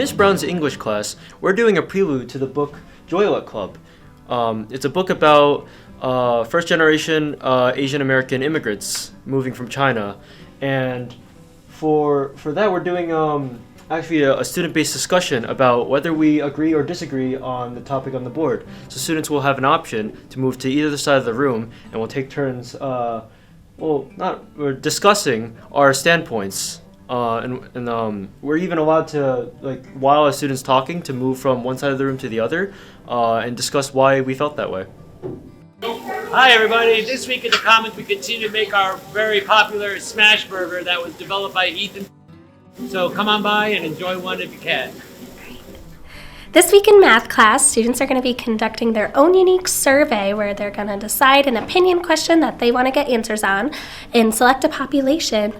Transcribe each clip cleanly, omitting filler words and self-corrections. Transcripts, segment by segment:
Miss Brown's English class, we're doing a prelude to the book Joylet Club. It's a book about first-generation Asian American immigrants moving from China, and for that we're doing actually a student-based discussion about whether we agree or disagree on the topic on the board. So students will have an option to move to either side of the room, and we'll take turns. We're discussing our standpoints. And we're even allowed to, like, while a student's talking, to move from one side of the room to the other and discuss why we felt that way. Hi everybody, this week in the Commons we continue to make our very popular smash burger that was developed by Ethan. So come on by and enjoy one if you can. This week in math class, students are going to be conducting their own unique survey where they're going to decide an opinion question that they want to get answers on and select a population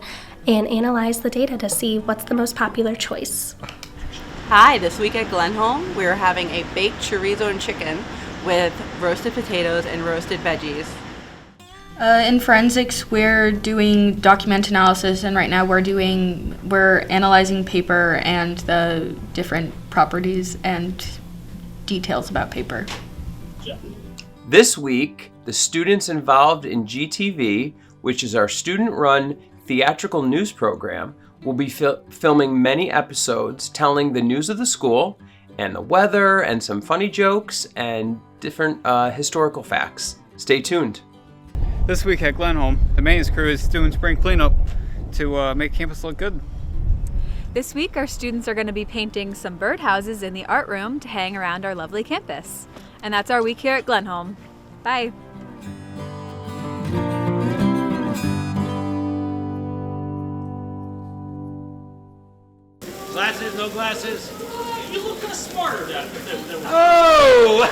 and analyze the data to see what's the most popular choice. Hi, this week at Glenholme, we're having a baked chorizo and chicken with roasted potatoes and roasted veggies. In forensics, we're doing document analysis, and right now we're analyzing paper and the different properties and details about paper. This week, the students involved in GTV, which is our student-run theatrical news program, will be filming many episodes telling the news of the school and the weather and some funny jokes and different historical facts. Stay tuned. This week at Glenholme, the maintenance crew is doing spring cleanup to make campus look good. This week, our students are going to be painting some birdhouses in the art room to hang around our lovely campus. And that's our week here at Glenholme. Bye. Glasses, no glasses? You look kind of smarter than Oh!